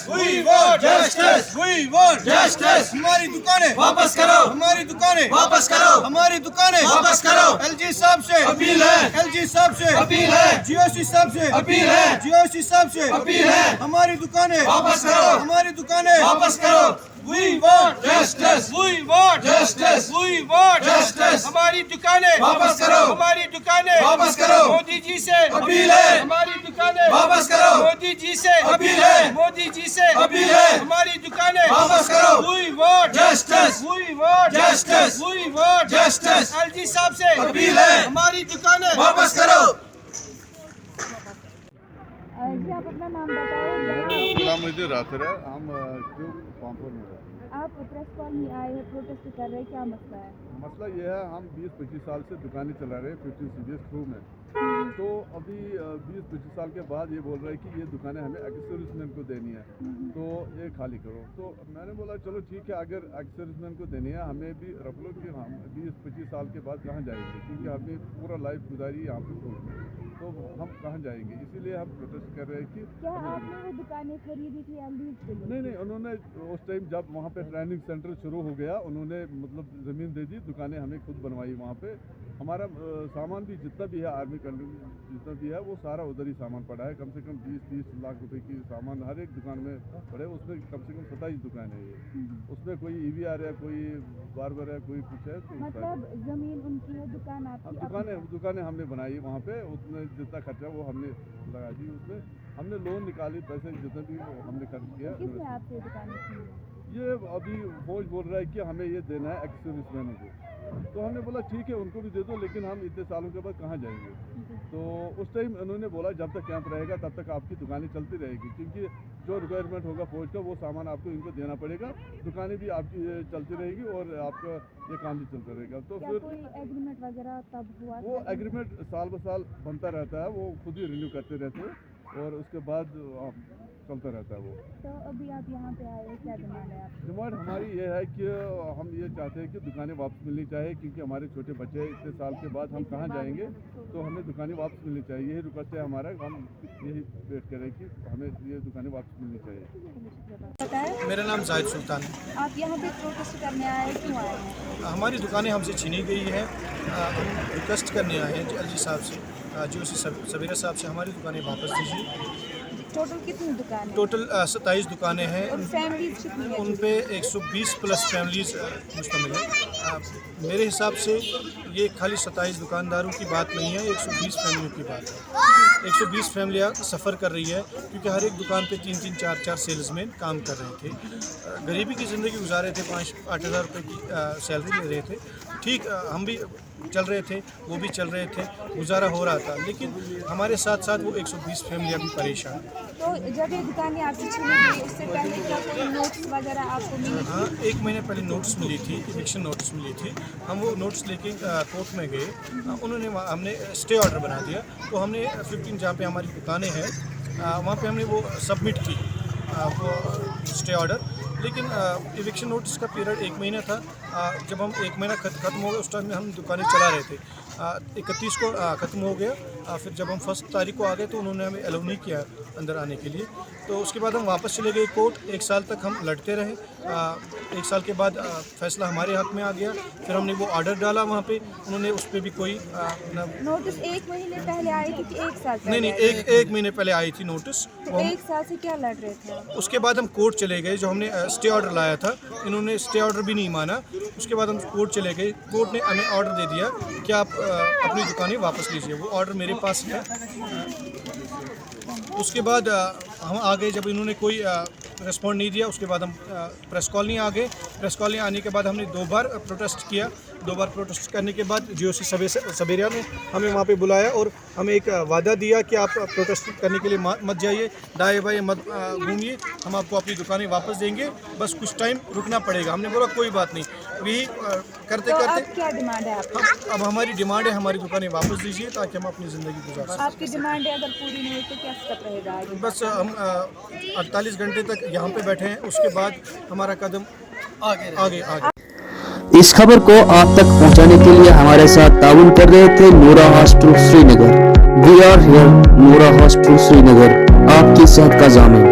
We want justice. We want Justice. हमारी दुकानें वापस करो. हमारी दुकानें वापस करो. हमारी दुकानें वापस करो. LG साहब से अपील है. LG साहब से अपील है. GOC साहब से अपील है. GOC साहब से अपील है. हमारी दुकानें वापस करो. हमारी दुकानें वापस करो. We want Justice. We want Justice. We want Justice. हमारी दुकानें वापस करो. हमारी दुकानें वापस करो. मोदी जी से अपील है. हमारी दुकानें वापस करो. मोदी जी से अपील है. मोदी जी से अपील है. हमारी दुकानें वापस करो. We want Justice. We want Justice. We want Justice. LG साहब से अपील है. हमारी दुकानें वापस करो. जी आप अपना नाम बताओ। गुलाम रासर है, हम क्यों पामपुर में रहते हैं। आप प्रेस कॉल में आए हैं, प्रोटेस्ट कर रहे हैं, क्या मसला है? मसला ये है, हम 20-25 साल से दुकानें चला रहे हैं 15 सीरीज थ्रू में। तो अभी 20-25 साल के बाद ये बोल रहा है कि ये दुकानें हमें एक्स-सर्विसमैन को देनी है, तो ये खाली करो। तो मैंने बोला चलो ठीक है, अगर एक्स-सर्विसमैन को देनी है हमें भी रख लो कि हम 20-25 साल के बाद कहाँ जाएंगे, क्योंकि हमने पूरा लाइफ गुजारी यहाँ पे छोड़ दी, तो हम कहाँ जाएंगे। इसीलिए हम प्रोटेस्ट कर रहे हैं कि क्या आपने वो दुकानें खरीदी थी एलडीज के लिए? नहीं, उन्होंने उस टाइम जब वहाँ पे ट्रेनिंग सेंटर शुरू हो गया, उन्होंने मतलब ज़मीन दे दी, दुकानें हमें खुद बनवाई। वहाँ पे हमारा सामान भी जितना भी है, आर्मी कंट्री जितना भी है वो सारा उधर ही सामान पड़ा है। कम से कम 20-30 लाख रुपए की सामान हर एक दुकान में पड़े। उसमें कम से कम 27 दुकानें हैं ये। उसमें कोई EVR है, कोई बार्बर है, कोई कुछ है। तो मतलब जमीन उनकी है, दुकान आपकी? दुकानें हमने बनाई वहाँ पे, उसमें जितना खर्चा वो हमने लगा दी। उसमें हमने लोन निकाली, पैसे जितना भी हमने खर्च किया। किसने आपसे दुकानें छीनी? ये अभी फौज बोल रहा है कि हमें ये देना है एक्स-सर्विसमैनों को, तो हमने बोला ठीक है उनको भी दे दो, लेकिन हम इतने सालों के बाद कहाँ जाएंगे। तो उस टाइम उन्होंने बोला जब तक कैंप रहेगा तब तक आपकी दुकानें चलती रहेगी, क्योंकि जो रिक्वायरमेंट होगा फौज का वो सामान आपको इनको देना पड़ेगा, दुकानें भी आपकी चलती रहेगी और आपका ये काम भी चलता रहेगा। तो क्या फिर कोई एग्रीमेंट वगैरह तब हुआ? वो एग्रीमेंट साल ब साल बनता रहता है, वो खुद ही रिन्यू करते रहते हैं और उसके बाद चलता रहता है वो। तो अभी आप यहाँ पे आए हैं, क्या डिमांड है आपकी? डिमांड हमारी ये है कि हम ये चाहते हैं कि दुकानें वापस मिलनी चाहिए, क्योंकि हमारे छोटे बच्चे इतने साल के बाद हम कहाँ जाएंगे, तो हमें दुकानें वापस मिलनी चाहिए। यही रिक्वेस्ट है हमारा, हम यही वेट करें कि हमें ये दुकानें वापस मिलनी चाहिए। बताएं, मेरा नाम जाहिद सुल्तान है। आप यहाँ पे प्रोटेस्ट करने आए हैं, क्यों आए हैं? हमारी दुकानें हमसे छीनी गई हैं, हम रिक्वेस्ट करने आए हैं LG साहब से, GOC सबीरा साहब से, हमारी दुकानें वापस दीजिए। टोटल कितनी दुकानें? टोटल 27 दुकानें हैं, और फैमिलीज कितनी है? उन पे 120 प्लस फैमिलीज मुश्तमिल है। मेरे हिसाब से ये खाली 27 दुकानदारों की बात नहीं है, 120 फैमिलियों की बात है। 120 फैमिलियाँ सफ़र कर रही है, क्योंकि हर एक दुकान पे 3-3, 4-4 सेल्समैन काम कर रहे थे, गरीबी की ज़िंदगी गुजार रहे थे, 5-8 हज़ार रुपये की सैलरी ले रहे थे। ठीक, हम भी चल रहे थे, वो भी चल रहे थे, गुजारा हो रहा था, लेकिन हमारे साथ साथ वो 120 फैमिलियाँ भी परेशान। तो जब ये दुकानें आपकी छीनी गई, उससे पहले क्या कोई नोटिस वगैरह आपको मिली? हाँ, 1 महीने पहले नोटिस मिली थी, इविक्शन नोटिस मिली थी। हम वो नोटिस लेके कोर्ट में गए, उन्होंने हमने स्टे ऑर्डर बना दिया। तो हमने 15 जहाँ पे हमारी दुकानें हैं वहाँ पे हमने वो सबमिट की वो स्टे ऑर्डर, लेकिन इविक्शन नोटिस का पीरियड 1 महीना था। जब हम 1 महीना ख़त्म हो गया, उस टाइम में हम दुकानें चला रहे थे। 31 को ख़त्म हो गया। फिर जब हम 1 तारीख को आ गए तो उन्होंने हमें अलाउ नहीं किया अंदर आने के लिए। तो उसके बाद हम वापस चले गए कोर्ट। 1 साल तक हम लड़ते रहे। 1 साल के बाद फैसला हमारे हाथ में आ गया। फिर हमने वो ऑर्डर डाला वहाँ पे, उन्होंने उस पर भी कोई नोटिस 1 महीने पहले आई थी कि 1 साल? नहीं, 1 महीने पहले आई थी नोटिस। तो 1 साल से क्या लड़ रहे थे? उसके बाद हम कोर्ट चले गए, जो हमने स्टे ऑर्डर लाया था, इन्होंने स्टे ऑर्डर भी नहीं माना। उसके बाद हम कोर्ट चले गए, कोर्ट ने हमें ऑर्डर दे दिया कि आप अपनी दुकानें वापस लीजिए। वो ऑर्डर मेरे पास है। उसके बाद हम आ गए, जब इन्होंने कोई रिस्पॉन्ड नहीं दिया, उसके बाद हम प्रेस कॉलोनी आ गए। प्रेस कॉलोनी आने के बाद हमने 2 बार प्रोटेस्ट किया। 2 बार प्रोटेस्ट करने के बाद GOC सबेरिया ने हमें वहाँ पे बुलाया और हमें एक वादा दिया कि आप प्रोटेस्ट करने के लिए मत जाइए, दाएँ बाएँ मत घूमिए, हम आपको अपनी दुकानें वापस देंगे, बस कुछ टाइम रुकना पड़ेगा। हमने बोला कोई बात नहीं। यही करते तो करते अब क्या डिमांड है आपकी? अब हमारी डिमांड है, हमारी दुकानें वापस दीजिए ताकि हम अपनी ज़िंदगी गुजार सकें। आपकी डिमांड है, अगर पूरी नहीं हुई तो क्या स्टेप रहेगा आगे? बस हम 48 घंटे तक यहाँ पे बैठे हैं, उसके बाद हमारा कदम आगे। इस खबर को आप तक पहुंचाने के लिए हमारे साथ ताउन कर रहे थे Noora hospital Srinagar. We are here, Noora hospital Srinagar, आपकी सेहत का ज़ामिन।